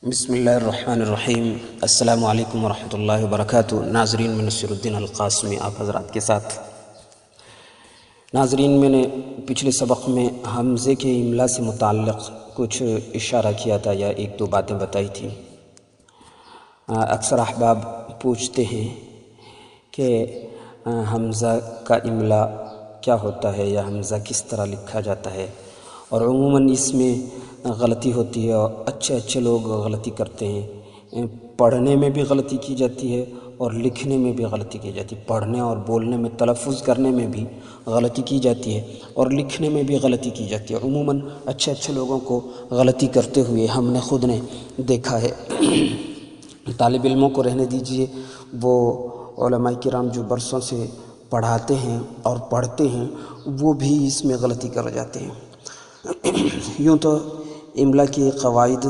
بسم اللہ الرحمن الرحیم۔ السلام علیکم ورحمۃ اللہ وبرکاتہ۔ ناظرین، میں نصیر الدین القاسمی آپ حضرات کے ساتھ۔ ناظرین، میں نے پچھلے سبق میں حمزے کے املا سے متعلق کچھ اشارہ کیا تھا یا ایک دو باتیں بتائی تھیں۔ اکثر احباب پوچھتے ہیں کہ حمزہ کا املا کیا ہوتا ہے یا حمزہ کس طرح لکھا جاتا ہے، اور عموماً اس میں غلطی ہوتی ہے اور اچھے لوگ غلطی کرتے ہیں۔ پڑھنے میں بھی غلطی کی جاتی ہے اور لکھنے میں بھی غلطی کی جاتی ہے۔ پڑھنے اور بولنے میں، تلفظ کرنے میں بھی غلطی کی جاتی ہے اور لکھنے میں بھی غلطی کی جاتی ہے۔ عموماً اچھے لوگوں کو غلطی کرتے ہوئے ہم نے خود نے دیکھا ہے۔ طالب علموں کو رہنے دیجئے، وہ علماء کرام جو برسوں سے پڑھاتے ہیں اور پڑھتے ہیں وہ بھی اس میں غلطی کر جاتے ہیں۔ یوں تو املا کے قواعد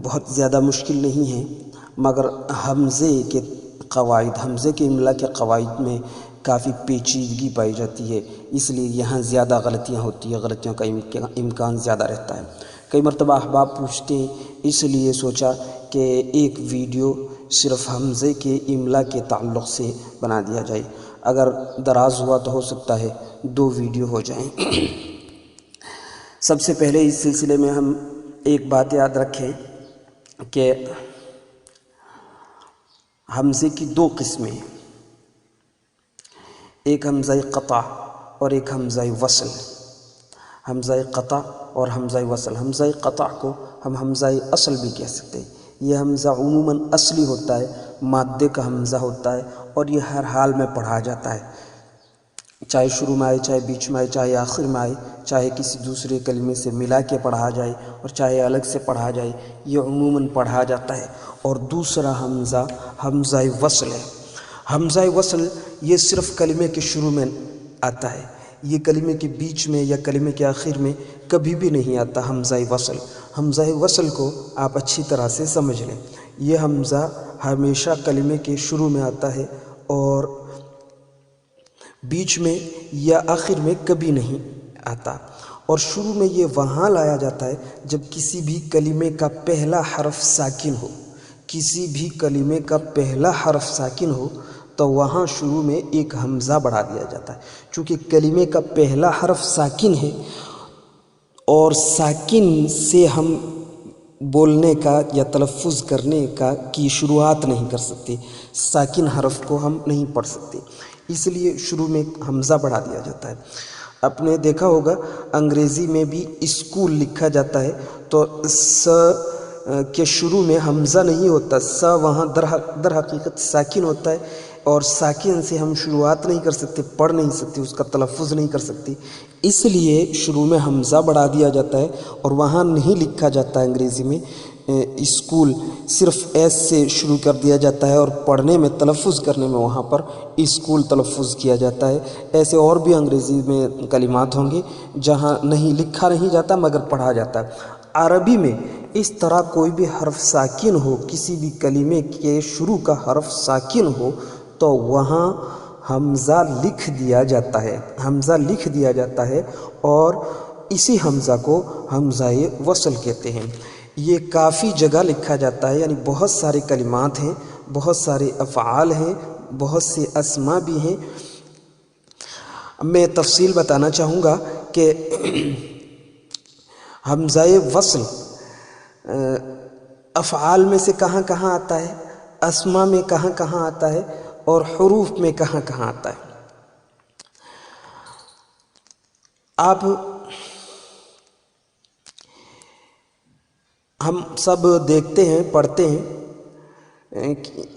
بہت زیادہ مشکل نہیں ہیں، مگر حمزے کے املا کے قواعد میں کافی پیچیدگی پائی جاتی ہے، اس لیے یہاں زیادہ غلطیاں ہوتی ہیں، غلطیوں کا امکان زیادہ رہتا ہے۔ کئی مرتبہ احباب پوچھتے ہیں، اس لیے سوچا کہ ایک ویڈیو صرف حمزے کے املا کے تعلق سے بنا دیا جائے۔ اگر دراز ہوا تو ہو سکتا ہے 2 ویڈیو ہو جائیں۔ سب سے پہلے اس سلسلے میں ہم ایک بات یاد رکھیں کہ حمزے کی 2 قسمیں ہیں، ایک حمزہ قطع اور ایک حمزہ وصل۔ حمزہ قطع اور حمزہ وصل۔ حمزہ قطع کو ہم حمزہ اصل بھی کہہ سکتے ہیں۔ یہ حمزہ عموماً اصلی ہوتا ہے، مادے کا حمزہ ہوتا ہے اور یہ ہر حال میں پڑھا جاتا ہے، چاہے شروع میں آئے، چاہے بیچ میں آئے، چاہے آخر میں آئے، چاہے کسی دوسرے کلمے سے ملا کے پڑھا جائے اور چاہے الگ سے پڑھا جائے، یہ عموماً پڑھا جاتا ہے۔ اور دوسرا حمزہ وصل ہے۔ حمزہ وصل یہ صرف کلمے کے شروع میں آتا ہے، یہ کلمے کے بیچ میں یا کلمے کے آخر میں کبھی بھی نہیں آتا۔ حمزہ وصل، حمزہ وصل کو آپ اچھی طرح سے سمجھ لیں۔ یہ حمزہ ہمیشہ کلمے کے شروع میں آتا ہے اور بیچ میں یا آخر میں کبھی نہیں آتا، اور شروع میں یہ وہاں لایا جاتا ہے جب کسی بھی کلمے کا پہلا حرف ساکن ہو۔ کسی بھی کلمے کا پہلا حرف ساکن ہو تو وہاں شروع میں ایک حمزہ بڑھا دیا جاتا ہے۔ چونکہ کلمے کا پہلا حرف ساکن ہے اور ساکن سے ہم بولنے کا یا تلفظ کرنے کی شروعات نہیں کر سکتے، ساکن حرف کو ہم نہیں پڑھ سکتے، اس لیے شروع میں حمزہ بڑھا دیا جاتا ہے۔ آپ نے دیکھا ہوگا انگریزی میں بھی اسکول لکھا جاتا ہے تو س کے شروع میں حمزہ نہیں ہوتا، س وہاں در حقیقت ساکن ہوتا ہے، اور ساکن سے ہم شروعات نہیں کر سکتے، پڑھ نہیں سکتے، اس کا تلفظ نہیں کر سکتے، اس لیے شروع میں حمزہ بڑھا دیا جاتا ہے اور وہاں نہیں لکھا جاتا ہے۔ انگریزی میں اسکول صرف ایس سے شروع کر دیا جاتا ہے اور پڑھنے میں، تلفظ کرنے میں وہاں پر اسکول تلفظ کیا جاتا ہے۔ ایسے اور بھی انگریزی میں کلمات ہوں گے جہاں لکھا نہیں جاتا مگر پڑھا جاتا ہے۔ عربی میں اس طرح کوئی بھی حرف ساکن ہو، کسی بھی کلمے کے شروع کا حرف ساکن ہو تو وہاں حمزہ لکھ دیا جاتا ہے، حمزہ لکھ دیا جاتا ہے، اور اسی حمزہ کو حمزہ وصل کہتے ہیں۔ یہ کافی جگہ لکھا جاتا ہے، یعنی بہت سارے کلمات ہیں، بہت سارے افعال ہیں، بہت سے اسما بھی ہیں۔ میں تفصیل بتانا چاہوں گا کہ حمزہ وصل افعال میں سے کہاں کہاں آتا ہے، اسما میں کہاں کہاں آتا ہے، اور حروف میں کہاں کہاں آتا ہے۔ آپ ہم سب دیکھتے ہیں، پڑھتے ہیں،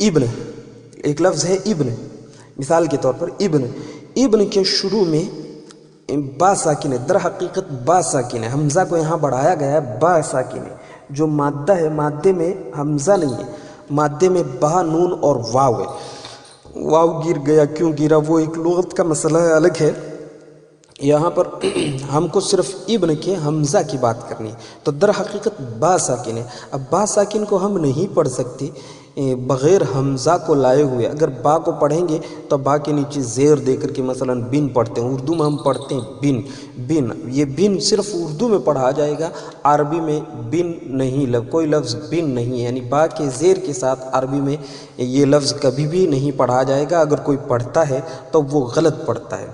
ابن، ایک لفظ ہے ابن، مثال کے طور پر ابن کے شروع میں با ساکن ہے، در حقیقت با ساکن ہے، حمزہ کو یہاں بڑھایا گیا ہے، با ساکن ہے۔ جو مادہ ہے، مادے میں حمزہ نہیں ہے، مادے میں با، نون اور واو ہے۔ واو گر گیا، کیوں گرا، وہ ایک لغت کا مسئلہ ہے، الگ ہے۔ یہاں پر ہم کو صرف ابن کے حمزہ کی بات کرنی ہے، تو در حقیقت با ساکن ہے۔ اب با ساکن کو ہم نہیں پڑھ سکتے بغیر حمزہ کو لائے ہوئے اگر با کو پڑھیں گے تو با کے نیچے زیر دے کر کے مثلا بن پڑھتے ہیں، اردو میں ہم پڑھتے ہیں بن بن، یہ بن صرف اردو میں پڑھا جائے گا، عربی میں بن نہیں، کوئی لفظ بن نہیں ہے، یعنی با کے زیر کے ساتھ عربی میں یہ لفظ کبھی بھی نہیں پڑھا جائے گا، اگر کوئی پڑھتا ہے تو وہ غلط پڑھتا ہے۔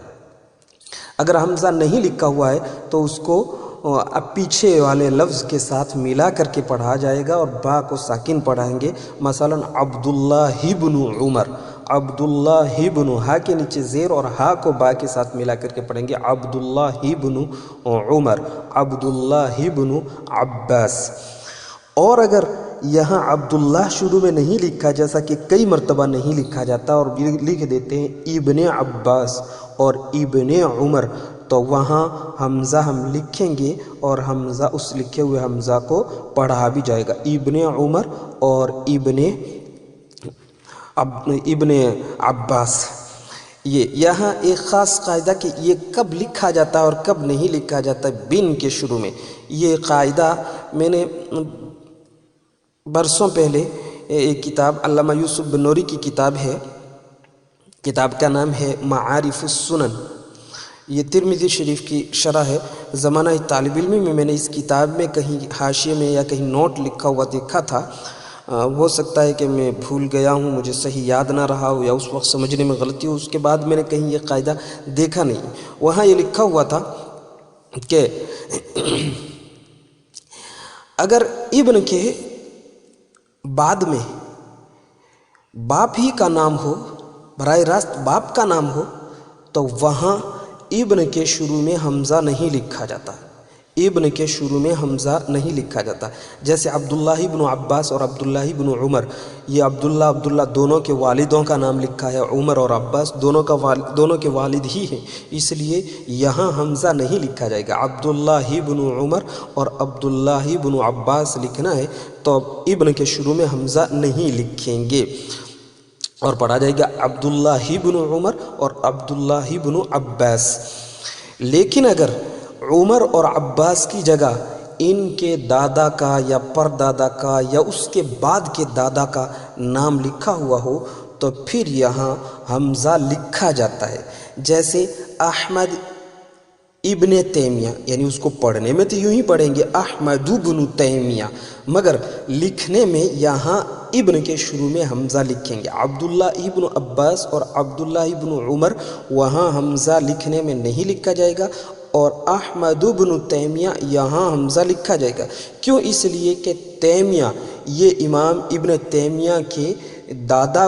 اگر حمزہ نہیں لکھا ہوا ہے تو اس کو اب پیچھے والے لفظ کے ساتھ ملا کر کے پڑھا جائے گا اور با کو ساکن پڑھائیں گے، مثلا عبداللہ بن عمر، عبداللہ بن، ہا کے نیچے زیر اور ہا کو با کے ساتھ ملا کر کے پڑھیں گے عبداللہ بن عمر، عبداللہ بن عباس۔ اور اگر یہاں عبداللہ شروع میں نہیں لکھا، جیسا کہ کئی مرتبہ نہیں لکھا جاتا اور لکھ دیتے ہیں ابن عباس اور ابن عمر، تو وہاں حمزہ ہم لکھیں گے اور حمزہ اس لکھے ہوئے حمزہ کو پڑھا بھی جائے گا، ابن عمر اور ابن عباس۔ یہاں ایک خاص قاعدہ کہ یہ کب لکھا جاتا ہے اور کب نہیں لکھا جاتا بن کے شروع میں، یہ قاعدہ میں نے برسوں پہلے ایک کتاب علامہ یوسف بنوری کی کتاب ہے، کتاب کا نام ہے معارف السنن، یہ ترمذی شریف کی شرح ہے۔ زمانہ طالب علمی میں نے اس کتاب میں کہیں حاشیے میں یا کہیں نوٹ لکھا ہوا دیکھا تھا، ہو سکتا ہے کہ میں بھول گیا ہوں، مجھے صحیح یاد نہ رہا ہو یا اس وقت سمجھنے میں غلطی ہو، اس کے بعد میں نے کہیں یہ قاعدہ دیکھا نہیں۔ وہاں یہ لکھا ہوا تھا کہ اگر ابن کے بعد میں باپ ہی کا نام ہو، براہ راست باپ کا نام ہو، تو وہاں ابن کے شروع میں حمزہ نہیں لکھا جاتا، ابن کے شروع میں حمزہ نہیں لکھا جاتا۔ جیسے عبداللہ بن عباس اور عبداللہ بن عمر، یہ عبداللہ دونوں کے والدوں کا نام لکھا ہے، عمر اور عباس دونوں کے والد ہی ہیں، اس لیے یہاں حمزہ نہیں لکھا جائے گا۔ عبداللہ بن عمر اور عبداللہ بن عباس لکھنا ہے تو ابن کے شروع میں حمزہ نہیں لکھیں گے اور پڑھا جائے گا عبداللہ بن عمر اور عبداللہ بن عباس۔ لیکن اگر عمر اور عباس کی جگہ ان کے دادا کا یا پردادا کا یا اس کے بعد کے دادا کا نام لکھا ہوا ہو تو پھر یہاں حمزہ لکھا جاتا ہے، جیسے احمد ابن تیمیہ، یعنی اس کو پڑھنے میں تو یوں ہی پڑھیں گے احمد بن تیمیہ، مگر لکھنے میں یہاں ابن کے شروع میں حمزہ لکھیں گے۔ عبداللہ ابن عباس اور عبداللہ ابن عمر وہاں حمزہ لکھنے میں نہیں لکھا جائے گا، اور احمد بن تیمیہ یہاں حمزہ لکھا جائے گا۔ کیوں؟ اس لیے کہ تیمیہ یہ امام ابن تیمیہ کے دادا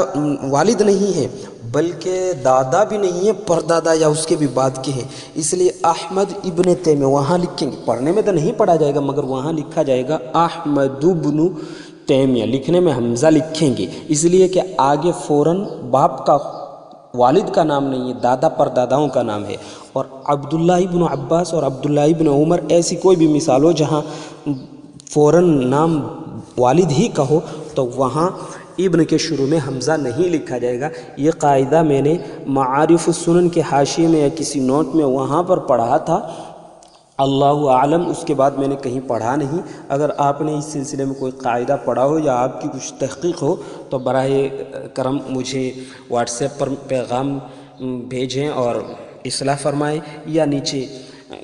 والد نہیں ہیں، بلکہ دادا بھی نہیں ہے، پردادا یا اس کے بھی بعد کے ہیں، اس لیے احمد ابن تیمیہ وہاں لکھیں گے۔ پڑھنے میں تو نہیں پڑھا جائے گا مگر وہاں لکھا جائے گا احمد بن تیمیہ، لکھنے میں حمزہ لکھیں گے، اس لیے کہ آگے فوراً باپ کا والد کا نام نہیں ہے، دادا پرداداؤں کا نام ہے۔ اور عبداللہ ابن عباس اور عبداللہ ابن عمر ایسی کوئی بھی مثال ہو جہاں فوراً نام والد ہی کا ہو تو وہاں ابن کے شروع میں حمزہ نہیں لکھا جائے گا۔ یہ قاعدہ میں نے معارف السنن کے حاشیے میں یا کسی نوٹ میں وہاں پر پڑھا تھا، اللہ اعلم اس کے بعد میں نے کہیں پڑھا نہیں۔ اگر آپ نے اس سلسلے میں کوئی قاعدہ پڑھا ہو یا آپ کی کچھ تحقیق ہو تو براہ کرم مجھے واٹس ایپ پر پیغام بھیجیں اور اصلاح فرمائیں، یا نیچے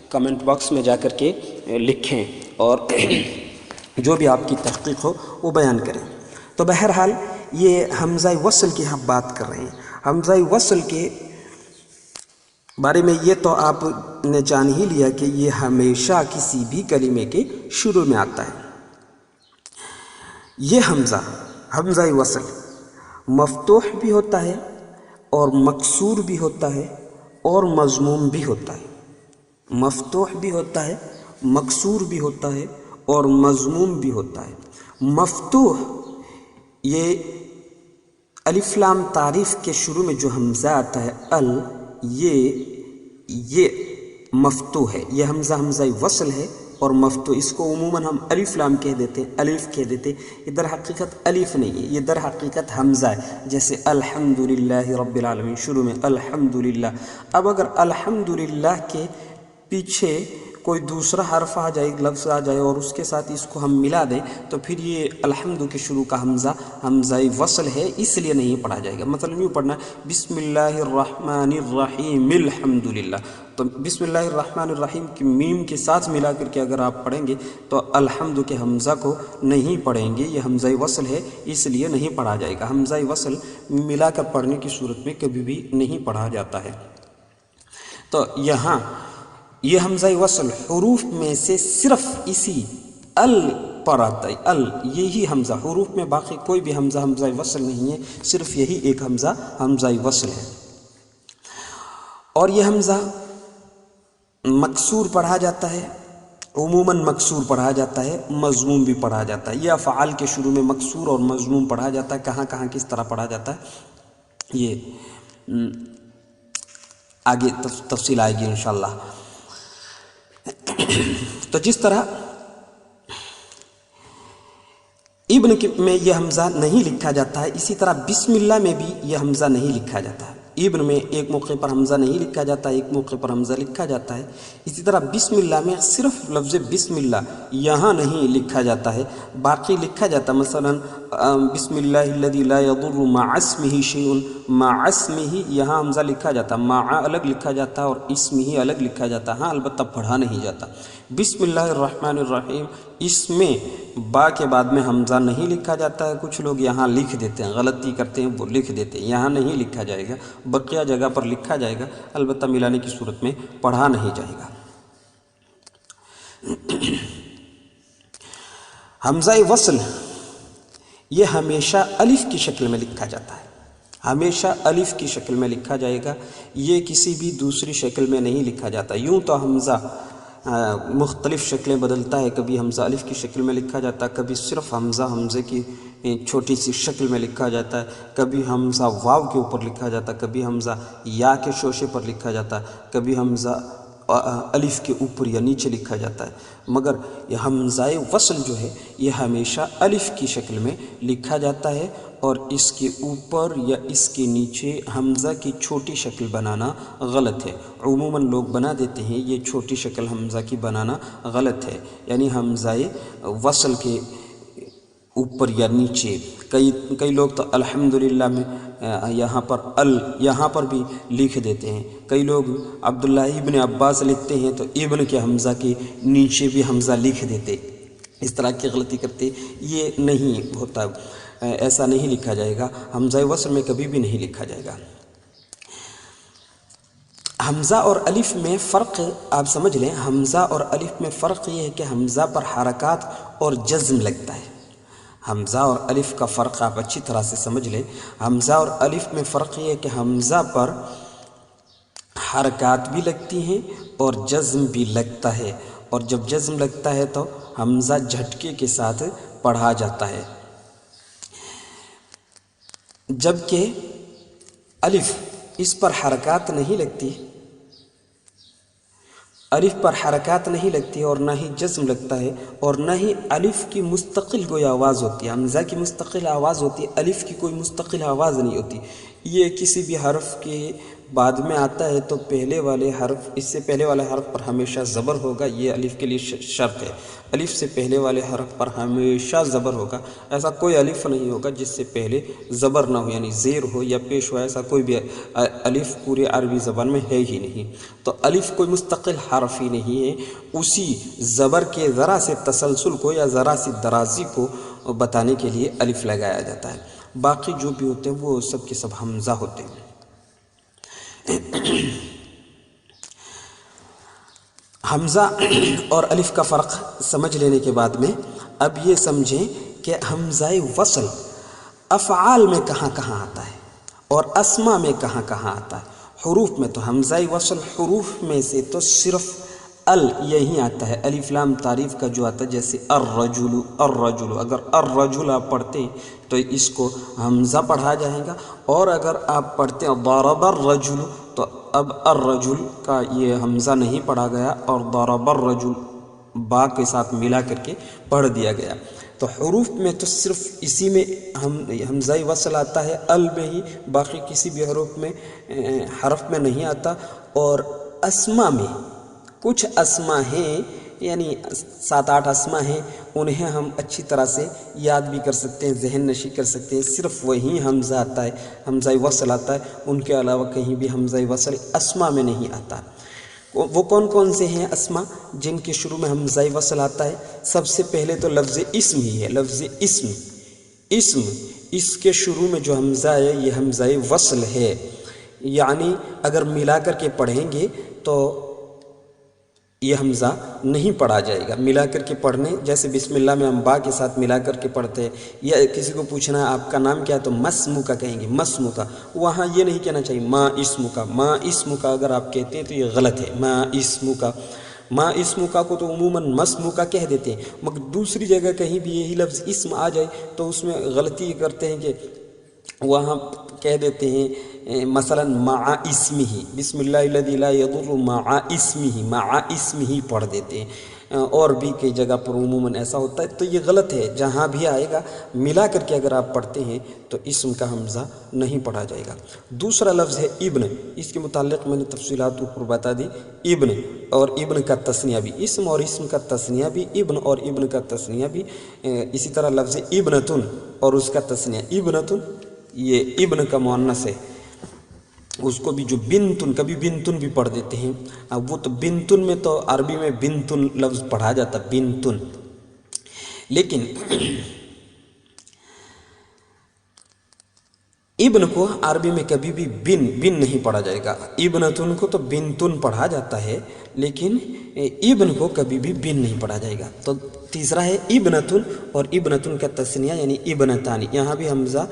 کمنٹ باکس میں جا کر کے لکھیں اور جو بھی آپ کی تحقیق ہو وہ بیان کریں۔ تو بہرحال یہ حمزہ وصل کی ہم بات کر رہے ہیں۔ حمزہ وصل کے بارے میں یہ تو آپ نے جان ہی لیا کہ یہ ہمیشہ کسی بھی کلمے کے شروع میں آتا ہے۔ یہ حمزہ وصل مفتوح بھی ہوتا ہے اور مکسور بھی ہوتا ہے اور مضموم بھی ہوتا ہے، مفتوح بھی ہوتا ہے، مکسور بھی ہوتا ہے اور مضموم بھی ہوتا ہے۔ مفتوح یہ الف لام تعریف کے شروع میں جو حمزہ آتا ہے یہ مفتوح ہے، یہ حمزہ وصل ہے اور مفتوح، اس کو عموماً ہم الف لام کہہ دیتے ہیں، الف کہہ دیتے ہیں، یہ در حقیقت الف نہیں ہے، یہ در حقیقت حمزہ ہے۔ جیسے الحمدللہ رب العالمین، شروع میں الحمدللہ، اب اگر الحمدللہ کے پیچھے کوئی دوسرا حرف آ جائے، لفظ آ جائے اور اس کے ساتھ اس کو ہم ملا دیں تو پھر یہ الحمد کے شروع کا حمزہ حمزہ وصل ہے، اس لیے نہیں پڑھا جائے گا۔ مثلا یوں پڑھنا بسم اللہ الرحمن الرحیم الحمدللہ، تو بسم اللہ الرحمن الرحیم کی میم کے ساتھ ملا کر کے اگر آپ پڑھیں گے تو الحمد کے حمزہ کو نہیں پڑھیں گے، یہ حمزہ وصل ہے اس لیے نہیں پڑھا جائے گا۔ حمزہ وصل ملا کر پڑھنے کی صورت میں کبھی بھی نہیں پڑھا جاتا ہے۔ تو یہاں یہ حمزہ وصل حروف میں سے صرف اسی ال پر آتا ہے، ال یہی حمزہ، حروف میں باقی کوئی بھی حمزہ وصل نہیں ہے، صرف یہی ایک حمزہ وصل ہے۔ اور یہ حمزہ مکسور پڑھا جاتا ہے، عموماً مکسور پڑھا جاتا ہے، مضموم بھی پڑھا جاتا ہے۔ یہ افعال کے شروع میں مکسور اور مضموم پڑھا جاتا ہے، کہاں کہاں کس طرح پڑھا جاتا ہے یہ آگے تفصیل آئے گی انشاءاللہ۔ تو جس طرح ابن میں یہ حمزہ نہیں لکھا جاتا ہے، اسی طرح بسم اللہ میں بھی یہ حمزہ نہیں لکھا جاتا ہے۔ ابن میں ایک موقع پر حمزہ نہیں لکھا جاتا ہے، ایک موقع پر حمزہ لکھا جاتا ہے۔ اسی طرح بسم اللہ میں صرف لفظ بسم اللہ یہاں نہیں لکھا جاتا ہے، باقی لکھا جاتا ہے۔ مثلا بسم اللہ الذی لا یضر مع اسمہ شیء، مع اسمہ یہاں حمزہ لکھا جاتا ہے، مع الگ لکھا جاتا ہے اور اسمہ الگ لکھا جاتا ہے، ہاں البتہ پڑھا نہیں جاتا۔ بسم اللہ الرحمن الرحیم، اس میں با کے بعد میں حمزہ نہیں لکھا جاتا ہے، کچھ لوگ یہاں لکھ دیتے ہیں، غلطی کرتے ہیں وہ لکھ دیتے ہیں، یہاں نہیں لکھا جائے گا، بقیہ جگہ پر لکھا جائے گا، البتہ ملانے کی صورت میں پڑھا نہیں جائے گا۔ حمزہ وصل یہ ہمیشہ الف کی شکل میں لکھا جاتا ہے، ہمیشہ الف کی شکل میں لکھا جائے گا، یہ کسی بھی دوسری شکل میں نہیں لکھا جاتا۔ یوں تو حمزہ مختلف شکلیں بدلتا ہے، کبھی حمزہ الف کی شکل میں لکھا جاتا ہے، کبھی صرف حمزے کی چھوٹی سی شکل میں لکھا جاتا ہے، کبھی حمزہ واو کے اوپر لکھا جاتا ہے، کبھی حمزہ یا کے شوشے پر لکھا جاتا ہے، کبھی حمزہ الف کے اوپر یا نیچے لکھا جاتا ہے، مگر یہ حمزہ وصل جو ہے یہ ہمیشہ الف کی شکل میں لکھا جاتا ہے، اور اس کے اوپر یا اس کے نیچے حمزہ کی چھوٹی شکل بنانا غلط ہے۔ عموماً لوگ بنا دیتے ہیں، یہ چھوٹی شکل حمزہ کی بنانا غلط ہے، یعنی حمزہ وصل کے اوپر یا نیچے کئی لوگ تو الحمدللہ میں یہاں پر یہاں پر بھی لکھ دیتے ہیں، کئی لوگ عبداللہ ابن عباس لکھتے ہیں تو ابن کے حمزہ کے نیچے بھی حمزہ لکھ دیتے، اس طرح کی غلطی کرتے، یہ نہیں ہوتا، ایسا نہیں لکھا جائے گا، حمزہ وصل میں کبھی بھی نہیں لکھا جائے گا۔ حمزہ اور الف میں فرق آپ سمجھ لیں، حمزہ اور الف میں فرق یہ ہے کہ حمزہ پر حرکات اور جزم لگتا ہے، حمزہ اور الف کا فرق آپ اچھی طرح سے سمجھ لیں۔ حمزہ اور الف میں فرق یہ ہے کہ حمزہ پر حرکات بھی لگتی ہیں اور جزم بھی لگتا ہے، اور جب جزم لگتا ہے تو حمزہ جھٹکے کے ساتھ پڑھا جاتا ہے، جبکہ الف اس پر حرکات نہیں لگتی، الف پر حرکات نہیں لگتی اور نہ ہی جزم لگتا ہے، اور نہ ہی الف کی مستقل کوئی آواز ہوتی ہے۔ حمزہ کی مستقل آواز ہوتی ہے، الف کی کوئی مستقل آواز نہیں ہوتی۔ یہ کسی بھی حرف کے بعد میں آتا ہے تو پہلے والے حرف، اس سے پہلے والے حرف پر ہمیشہ زبر ہوگا، یہ الف کے لیے شرط ہے، الف سے پہلے والے حرف پر ہمیشہ زبر ہوگا، ایسا کوئی الف نہیں ہوگا جس سے پہلے زبر نہ ہو، یعنی زیر ہو یا پیش ہو، ایسا کوئی بھی الف پورے عربی زبان میں ہے ہی نہیں۔ تو الف کوئی مستقل حرف ہی نہیں ہے، اسی زبر کے ذرا سے تسلسل کو یا ذرا سی درازی کو بتانے کے لیے الف لگایا جاتا ہے، باقی جو بھی ہوتے ہیں وہ سب کے سب حمزہ ہوتے ہیں۔ حمزہ اور الف کا فرق سمجھ لینے کے بعد میں اب یہ سمجھیں کہ حمزہ وصل افعال میں کہاں کہاں آتا ہے اور اسما میں کہاں کہاں آتا ہے۔ حروف میں تو حمزہ وصل حروف میں سے تو صرف یہی آتا ہے، الف لام تعریف کا جو آتا ہے، جیسے الرجل، اگر الرجل آپ پڑھتے ہیں تو اس کو حمزہ پڑھا جائے گا، اور اگر آپ پڑھتے ہیں ضرب الرجل تو اب الرجل کا یہ حمزہ نہیں پڑھا گیا اور ضرب الرجل با کے ساتھ ملا کر کے پڑھ دیا گیا۔ تو حروف میں تو صرف اسی میں حمزہ وصل آتا ہے، میں ہی، باقی کسی بھی حرف میں نہیں آتا، اور اسما کچھ اسما ہیں یعنی 7-8 اسما ہیں، انہیں ہم اچھی طرح سے یاد بھی کر سکتے ہیں، ذہن نشی کر سکتے ہیں، صرف وہی حمزہ آتا ہے، حمزہ وصل آتا ہے، ان کے علاوہ کہیں بھی حمزہ وصل اسما میں نہیں آتا۔ وہ کون کون سے ہیں اسما جن کے شروع میں حمزہ وصل آتا ہے؟ سب سے پہلے تو لفظ اسم ہی ہے، لفظ اسم، اس کے شروع میں جو حمزہ ہے یہ حمزہ وصل ہے، یعنی اگر ملا کر کے پڑھیں گے تو یہ حمزہ نہیں پڑھا جائے گا۔ ملا کر کے پڑھنے، جیسے بسم اللہ میں ہم با کے ساتھ ملا کر کے پڑھتے ہیں، یا کسی کو پوچھنا ہے آپ کا نام کیا ہے تو مسمو کا کہیں گے، مسمو کا، وہاں یہ نہیں کہنا چاہیے ما اسمو کا، ما اسمو کا اگر آپ کہتے ہیں تو یہ غلط ہے، ما اسمو کا، ما اسمو کا کو تو عموماً مسمو کا کہہ دیتے ہیں، مگر دوسری جگہ کہیں بھی یہی لفظ اسم آ جائے تو اس میں غلطی کرتے ہیں کہ وہاں کہہ دیتے ہیں مثلا مع اسمہ، بسم اللہ الذی لا یضر مع اسمہ، مع اسمہ پڑھ دیتے ہیں، اور بھی کئی جگہ پر عموماً ایسا ہوتا ہے، تو یہ غلط ہے۔ جہاں بھی آئے گا ملا کر کے اگر آپ پڑھتے ہیں تو اسم کا حمزہ نہیں پڑھا جائے گا۔ دوسرا لفظ ہے ابن، اس کے متعلق میں نے تفصیلات اوپر بتا دی۔ ابن اور ابن کا تثنیہ بھی، اسم اور اسم کا تثنیہ بھی، ابن اور ابن کا تثنیہ بھی، اسی طرح لفظ ابنتن اور اس کا تثنیہ ابنتن، یہ ابن کا مؤنث ہے، اس کو بھی جو بنتن، کبھی بنتن بھی پڑھ دیتے ہیں، اب وہ تو بنتن میں تو عربی میں بنتن لفظ پڑھا جاتا، بنتن، لیکن ابن کو عربی میں کبھی بھی بن نہیں پڑھا جائے گا۔ ابنتن کو تو بنتن پڑھا جاتا ہے، لیکن ابن کو کبھی بھی بن نہیں پڑھا جائے گا۔ تو تیسرا ہے ابنتن اور ابنتن کا تثنیہ یعنی ابنتانی، یہاں بھی حمزہ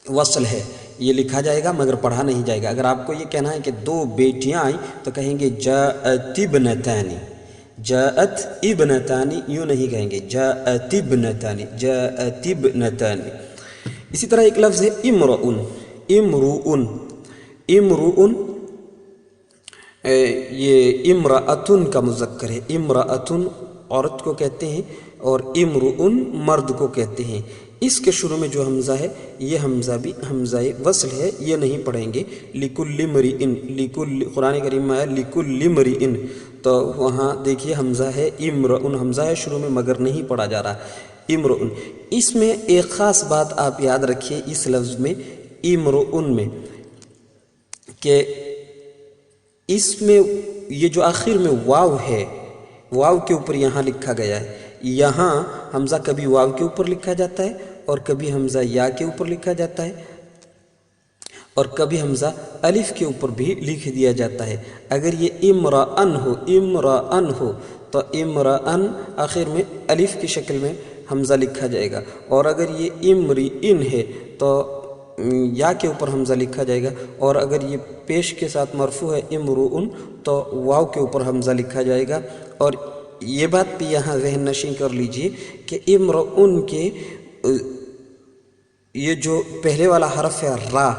وصل ہے، یہ لکھا جائے گا مگر پڑھا نہیں جائے گا۔ اگر آپ کو یہ کہنا ہے کہ 2 بیٹیاں آئیں تو کہیں گے جاءت ابنتانی، جاءت ابنتانی، یوں نہیں کہیں گے جاءت ابنتانی، جاءت ابنتانی۔ اسی طرح ایک لفظ ہے امرؤن، امرؤن، امرؤن یہ امرأتن کا مذکر ہے، امرأتن عورت کو کہتے ہیں اور امرؤن مرد کو کہتے ہیں۔ اس کے شروع میں جو حمزہ ہے یہ حمزہ بھی حمزہ وصل ہے، یہ نہیں پڑھیں گے۔ لکل امرئ، لکل، قرآن کریم میں ہے لکل امرئ، تو وہاں دیکھیے حمزہ ہے امرؤن، حمزہ ہے شروع میں مگر نہیں پڑھا جا رہا، امرؤن۔ اس میں ایک خاص بات آپ یاد رکھیے اس لفظ میں امرؤن میں، کہ اس میں یہ جو آخر میں واو ہے، واو کے اوپر یہاں لکھا گیا ہے، یہاں حمزہ کبھی واو کے اوپر لکھا جاتا ہے اور کبھی حمزہ یا کے اوپر لکھا جاتا ہے اور کبھی حمزہ الف کے اوپر بھی لکھ دیا جاتا ہے۔ اگر یہ امرأن ہو، امرأن ہو تو امرأن آخر میں الف کی شکل میں حمزہ لکھا جائے گا، اور اگر یہ امرئن ہے تو یا کے اوپر حمزہ لکھا جائے گا، اور اگر یہ پیش کے ساتھ مرفوع ہے امرؤن تو واو کے اوپر حمزہ لکھا جائے گا۔ اور یہ بات بھی یہاں ذہن نشین کر لیجئے کہ امرؤن کے یہ جو پہلے والا حرف ہے را،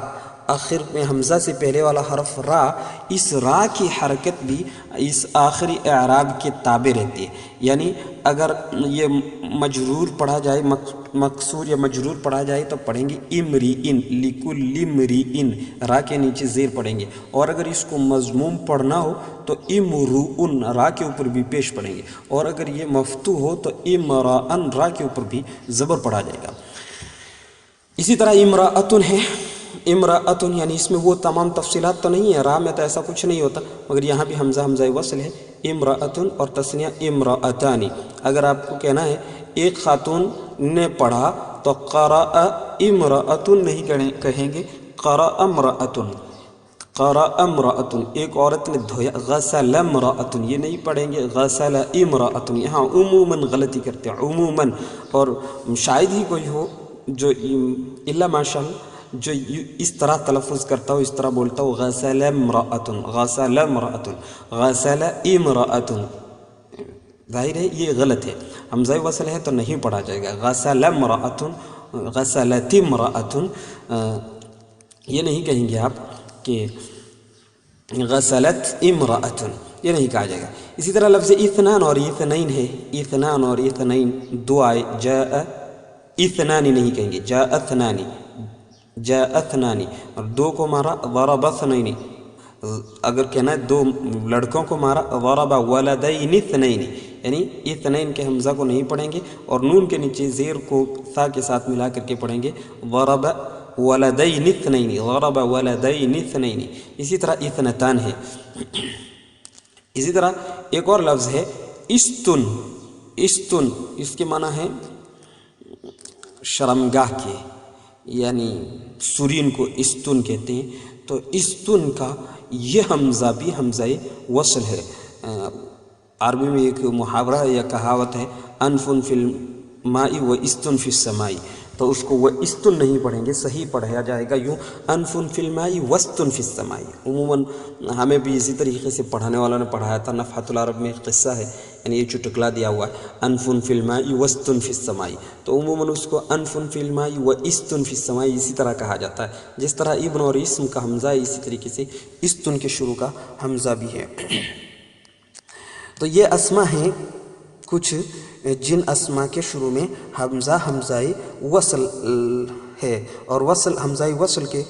آخر میں حمزہ سے پہلے والا حرف را، اس را کی حرکت بھی اس آخری اعراب کے تابع رہتی ہے، یعنی اگر یہ مجرور پڑھا جائے، مکسور یا مجرور پڑھا جائے تو پڑھیں گے امرئن، لکل امرئن، را کے نیچے زیر پڑھیں گے، اور اگر اس کو مضموم پڑھنا ہو تو امرؤن، را کے اوپر بھی پیش پڑھیں گے، اور اگر یہ مفتوح ہو تو امرأن، را کے اوپر بھی زبر پڑھا جائے گا۔ اسی طرح امرأتن ہے، امرأتن یعنی اس میں وہ تمام تفصیلات تو نہیں ہے، را میں تو ایسا کچھ نہیں ہوتا، مگر یہاں بھی حمزہ وصل ہے، امرأتن اور تثنیہ امرأتانی۔ اگر آپ کو کہنا ہے ایک خاتون نے پڑھا تو قرأ امرأتن نہیں کہیں گے، قرأ امرأتن، قرأ امرأتن، ایک عورت نے دھویا، غسل امرأتن، یہ نہیں پڑھیں گے غسل امرأتن، یہاں عموماً غلطی کرتے ہیں، عموماً، اور شاید ہی کوئی ہو جو الا ماشاءاللہ جو اس طرح تلفظ کرتا ہو، اس طرح بولتا ہو غسل امرأتن، غسل امرأتن، غسل امرأتن، ظاہر ہے یہ غلط ہے، حمزہ وصل ہے تو نہیں پڑھا جائے گا، غسل امرأتن، غسلت امرأتن، یہ نہیں کہیں گے آپ کہ غسلت امرأتن، یہ نہیں کہا جائے گا۔ اسی طرح لفظ اثنان اور اثنین ہے، اثنان اور اثنین، 2 آئے، جاء اثنانی نہیں کہیں گے، جاء اثنانی، جاء اثنانی، اور 2 کو مارا ضرب اثنین، اگر کہنا ہے دو لڑکوں کو مارا، ضرب ولدین اثنین، یعنی اثنین کے حمزہ کو نہیں پڑھیں گے اور نون کے نیچے زیر کو ثا کے ساتھ ملا کر کے پڑھیں گے ضرب ولدین اثنین، ضرب ولدین اثنین۔ اسی طرح اثنتان ہے۔ اسی طرح ایک اور لفظ ہے استن، استن اس کے معنی ہے شرمگاہ کے، یعنی سرین کو استن کہتے ہیں۔ تو استن کا یہ حمزہ بھی حمزہ وصل ہے۔ عربی میں ایک محاورہ یا کہاوت ہے انفن فی الماء و استن فی السماء، تو اس کو وہ استن نہیں پڑھیں گے، صحیح پڑھایا جائے گا یوں انفن فی الماء وستن فی السماء۔ عموماً ہمیں بھی اسی طریقے سے پڑھانے والوں نے پڑھایا تھا، نفحۃ العرب میں ایک قصہ ہے، یعنی یہ چٹکلا دیا ہوا ہے انفن فی الماء وستن فی السماء، تو عموماً اس کو انفن فی الماء و استن فی السماء اسی طرح کہا جاتا ہے۔ جس طرح ابن اور اسم کا حمزہ ہے، اسی طریقے سے استن کے شروع کا حمزہ بھی ہے۔ تو یہ اسما ہیں کچھ جن اسما کے شروع میں حمزہ حمزہ وصل ہے، اور وصل حمزہ وصل کے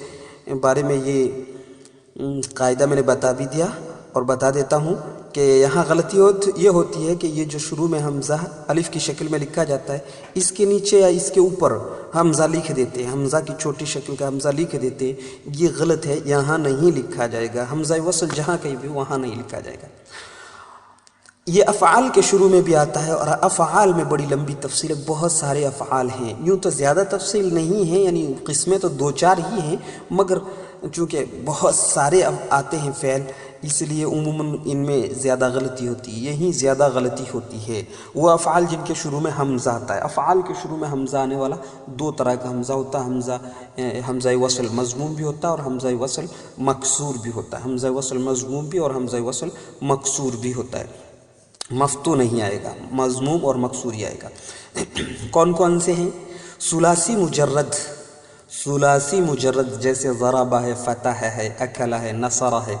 بارے میں یہ قاعدہ میں نے بتا بھی دیا اور بتا دیتا ہوں کہ یہاں غلطی یہ ہوتی ہے کہ یہ جو شروع میں حمزہ الف کی شکل میں لکھا جاتا ہے، اس کے نیچے یا اس کے اوپر حمزہ لکھ دیتے ہیں، حمزہ کی چھوٹی شکل کا حمزہ لکھ دیتے ہیں، یہ غلط ہے، یہاں نہیں لکھا جائے گا۔ حمزہ وصل جہاں کہیں بھی وہاں نہیں لکھا جائے گا۔ یہ افعال کے شروع میں بھی آتا ہے، اور افعال میں بڑی لمبی تفصیل ہے، بہت سارے افعال ہیں، یوں تو زیادہ تفصیل نہیں ہے، یعنی قسمیں تو دو چار ہی ہیں، مگر چونکہ بہت سارے آتے ہیں فعل، اس لیے عموماً ان میں زیادہ غلطی ہوتی ہے، یہیں زیادہ غلطی ہوتی ہے۔ وہ افعال جن کے شروع میں حمزہ آتا ہے، افعال کے شروع میں حمزہ آنے والا دو طرح کا حمزہ ہوتا ہے، حمزہ وصل مضموم بھی ہوتا ہے اور حمزہ وصل مکسور بھی ہوتا ہے۔ حمزہ وصل مضموم بھی اور حمزہ وصل مکسور بھی ہوتا ہے، مفتو نہیں آئے گا، مضموم اور مکسور ہی آئے گا۔ کون کون سے ہیں؟ ثلاثی مجرد، ثلاثی مجرد جیسے ضربہ ہے، فتح ہے، اکل ہے، نصر ہے،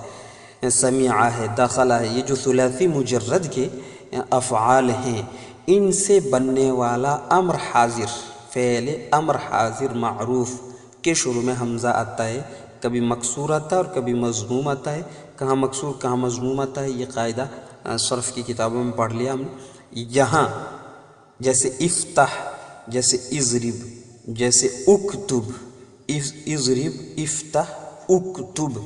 سمع ہے، دخل ہے، یہ جو ثلاثی مجرد کے افعال ہیں، ان سے بننے والا امر حاضر، فعل امر حاضر معروف کے شروع میں حمزہ آتا ہے، کبھی مکسور آتا ہے اور کبھی مضموم آتا ہے۔ کہاں مکسور کہاں مضموم آتا ہے یہ قاعدہ صرف کی کتابوں میں پڑھ لیا ہم نے۔ یہاں جیسے افتح، جیسے اضرب، جیسے اکتب، اضرب، افتح، اکتب،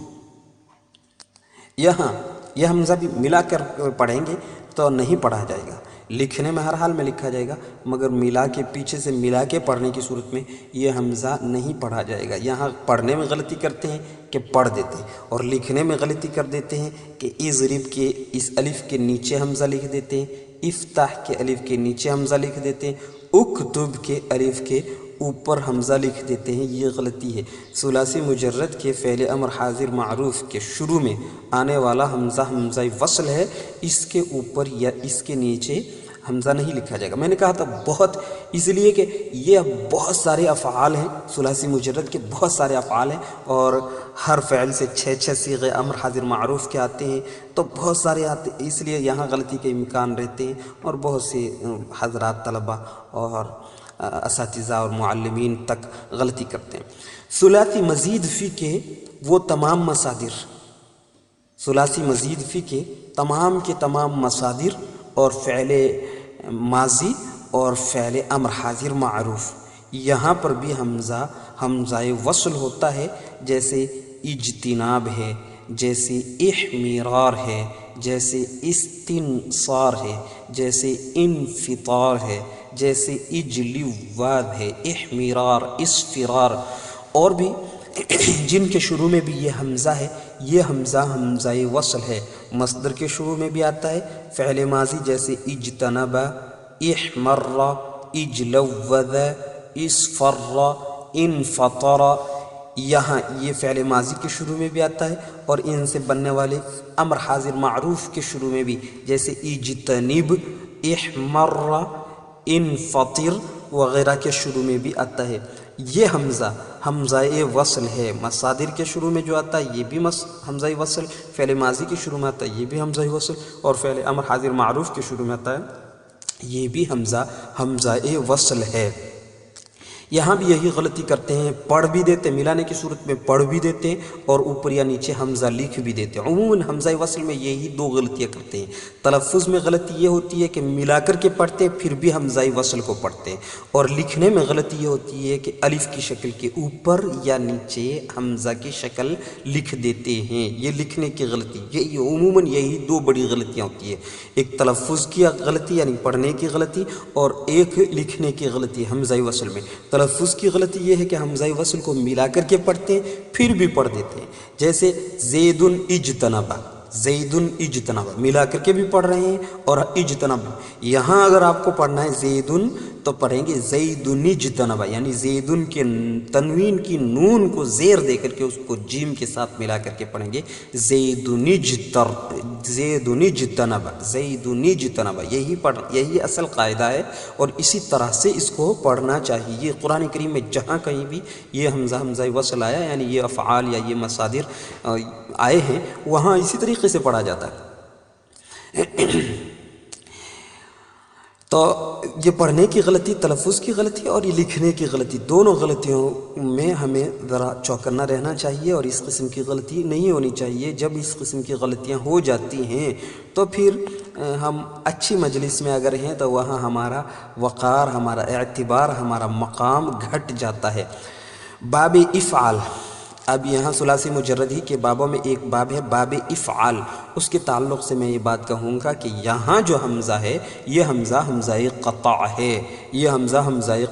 یہاں یہ حمزہ بھی ملا کر پڑھیں گے تو نہیں پڑھا جائے گا، لکھنے میں ہر حال میں لکھا جائے گا، مگر ملا کے پیچھے سے ملا کے پڑھنے کی صورت میں یہ حمزہ نہیں پڑھا جائے گا۔ یہاں پڑھنے میں غلطی کرتے ہیں کہ پڑھ دیتے ہیں، اور لکھنے میں غلطی کر دیتے ہیں کہ اضرب کے اس الف کے نیچے حمزہ لکھ دیتے ہیں، افتح کے الف کے نیچے حمزہ لکھ دیتے ہیں، اکتب کے الف کے اوپر حمزہ لکھ دیتے ہیں، یہ غلطی ہے۔ ثلاثی مجرد کے فعل امر حاضر معروف کے شروع میں آنے والا حمزہ حمزہ وصل ہے، اس کے اوپر یا اس کے نیچے حمزہ نہیں لکھا جائے گا۔ میں نے کہا تھا بہت، اس لیے کہ یہ بہت سارے افعال ہیں، ثلاثی مجرد کے بہت سارے افعال ہیں، اور ہر فعل سے 6 صیغے امر حاضر معروف کے آتے ہیں، تو بہت سارے آتے، اس لیے یہاں غلطی کے امکان رہتے ہیں، اور بہت سے حضرات طلبہ اور اساتذہ اور معلمین تک غلطی کرتے ہیں۔ ثلاثی مزید فی کے وہ تمام مصادر، ثلاثی مزید فی کے تمام مصادر اور فعل ماضی اور فعل امر حاضر معروف، یہاں پر بھی حمزہ وصل ہوتا ہے، جیسے اجتناب ہے، جیسے احمرار ہے، جیسے استنصار ہے، جیسے انفطار ہے، جیسے اجلواد ہے، احمرار، اسفرار، اور بھی جن کے شروع میں بھی یہ حمزہ ہے، یہ حمزہ وصل ہے۔ مصدر کے شروع میں بھی آتا ہے، فعل ماضی جیسے اجتنب، احمر، اجلود، اسفر، انفطر، یہاں یہ فعل ماضی کے شروع میں بھی آتا ہے، اور ان سے بننے والے امر حاضر معروف کے شروع میں بھی، جیسے اجتنب، احمر، انفطر وغیرہ کے شروع میں بھی آتا ہے۔ یہ حمزہ وصل ہے۔ مصادر کے شروع میں جو آتا ہے یہ بھی حمزہ وصل، فعل ماضی کے شروع میں آتا ہے یہ بھی حمزہ وصل، اور فعل امر حاضر معروف کے شروع میں آتا ہے یہ بھی حمزہ وصل ہے۔ یہاں بھی یہی غلطی کرتے ہیں، پڑھ بھی دیتے، ملانے کی صورت میں پڑھ بھی دیتے ہیں اور اوپر یا نیچے حمزہ لکھ بھی دیتے ہیں۔ عموماً حمزہ وصل میں یہی دو غلطیاں کرتے ہیں۔ تلفظ میں غلطی یہ ہوتی ہے کہ ملا کر کے پڑھتے ہیں پھر بھی حمزہ وصل کو پڑھتے ہیں، اور لکھنے میں غلطی یہ ہوتی ہے کہ الف کی شکل کے اوپر یا نیچے حمزہ کی شکل لکھ دیتے ہیں۔ یہ لکھنے کی غلطی، یہی عموماً یہی دو بڑی غلطیاں ہوتی ہے، ایک تلفظ کی غلطی یعنی پڑھنے کی غلطی، اور ایک لکھنے کی غلطی حمزہ وصل میں۔ تلفظ کی غلطی یہ ہے کہ حمزہ وصل کو ملا کر کے پڑھتے ہیں پھر بھی پڑھ دیتے ہیں، جیسے زید اجتنبا، زید اجتنبا ملا کر کے بھی پڑھ رہے ہیں اور اجتنب۔ یہاں اگر آپ کو پڑھنا ہے زید تو پڑھیں گے زید اجتنبا، یعنی زید کے تنوین کی نون کو زیر دے کر کے اس کو جیم کے ساتھ ملا کر کے پڑھیں گے زید اجتنبا، زید اجتنبا، یہی اصل قاعدہ ہے، اور اسی طرح سے اس کو پڑھنا چاہیے۔ یہ قرآن کریم میں جہاں کہیں بھی یہ حمزہ وصل آیا، یعنی یہ افعال یا یہ مصادر آئے ہیں، وہاں اسی طریقے سے پڑھا جاتا ہے۔ تو یہ پڑھنے کی غلطی، تلفظ کی غلطی اور یہ لکھنے کی غلطی، دونوں غلطیوں میں ہمیں ذرا چوکنا رہنا چاہیے، اور اس قسم کی غلطی نہیں ہونی چاہیے۔ جب اس قسم کی غلطیاں ہو جاتی ہیں تو پھر ہم اچھی مجلس میں اگر ہیں تو وہاں ہمارا وقار، ہمارا اعتبار، ہمارا مقام گھٹ جاتا ہے۔ باب افعال، اب یہاں ثلاثی مجرد ہی کے بابوں میں ایک باب ہے باب افعال، اس کے تعلق سے میں یہ بات کہوں گا کہ یہاں جو حمزہ ہے یہ حمزہ قطع ہے، یہ حمزہ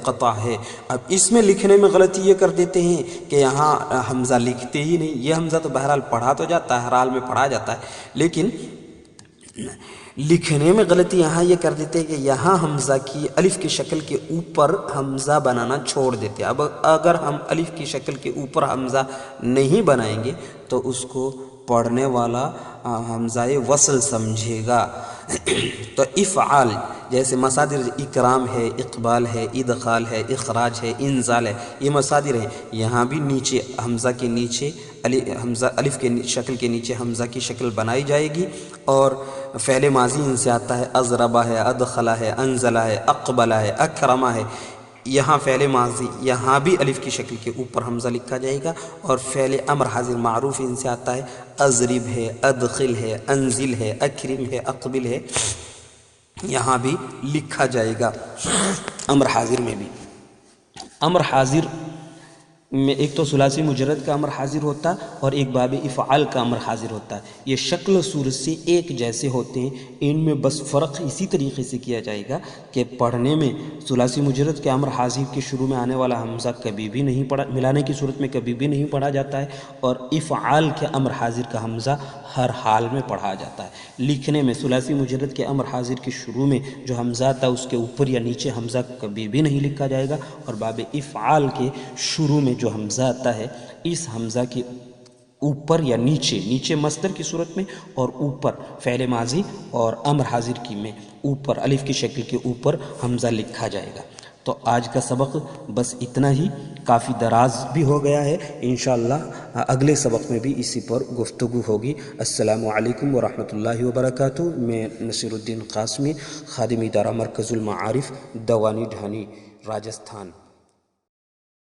قطع ہے۔ اب اس میں لکھنے میں غلطی یہ کر دیتے ہیں کہ یہاں حمزہ لکھتے ہی نہیں، یہ حمزہ تو بہرحال پڑھا تو جاتا ہے، ہر حال میں پڑھا جاتا ہے، لیکن لکھنے میں غلطی یہاں یہ کر دیتے ہیں کہ یہاں حمزہ کی الف کی شکل کے اوپر حمزہ بنانا چھوڑ دیتے ہیں۔ اب اگر ہم الف کی شکل کے اوپر حمزہ نہیں بنائیں گے تو اس کو پڑھنے والا حمزہ وصل سمجھے گا۔ تو افعال جیسے مصادر اکرام ہے، اقبال ہے، ادخال ہے، اخراج ہے، انزال ہے، یہ مصادر ہیں۔ یہاں بھی نیچے حمزہ کے نیچے الف کے شکل کے نیچے حمزہ کی شکل بنائی جائے گی، اور فعل ماضی ان سے آتا ہے، اضربہ ہے، ادخلہ ہے، انزلہ ہے، اقبلہ ہے، اکرمہ ہے۔ یہاں فعل ماضی، یہاں بھی الف کی شکل کے اوپر حمزہ لکھا جائے گا، اور فعل امر حاضر معروف ان سے آتا ہے، اضرب ہے، ادخل ہے، انزل ہے، اکرم ہے، اقبل ہے، یہاں بھی لکھا جائے گا۔ امر حاضر میں بھی، امر حاضر میں ایک تو ثلاثی مجرد کا امر حاضر ہوتا ہے اور ایک باب افعال کا امر حاضر ہوتا ہے۔ یہ شکل و صورت سے ایک جیسے ہوتے ہیں، ان میں بس فرق اسی طریقے سے کیا جائے گا کہ پڑھنے میں ثلاثی مجرد کے امر حاضر کے شروع میں آنے والا حمزہ کبھی بھی نہیں پڑھا، ملانے کی صورت میں کبھی بھی نہیں پڑھا جاتا ہے، اور افعال کے امر حاضر کا حمزہ ہر حال میں پڑھا جاتا ہے۔ لکھنے میں ثلاثی مجرد کے امر حاضر کے شروع میں جو حمزہ آتا ہے اس کے اوپر یا نیچے حمزہ کبھی بھی نہیں لکھا جائے گا، اور باب افعال کے شروع میں جو حمزہ آتا ہے اس حمزہ کے اوپر یا نیچے مصدر کی صورت میں، اور اوپر فعل ماضی اور امر حاضر کی میں اوپر الف کی شکل کے اوپر حمزہ لکھا جائے گا۔ تو آج کا سبق بس اتنا ہی، کافی دراز بھی ہو گیا ہے، انشاءاللہ اگلے سبق میں بھی اسی پر گفتگو ہوگی۔ السلام علیکم ورحمۃ اللہ وبرکاتہ۔ میں نصیر الدین قاسمی، خادم ادارہ مرکز المعارف، دوانی ڈھانی، راجستھان۔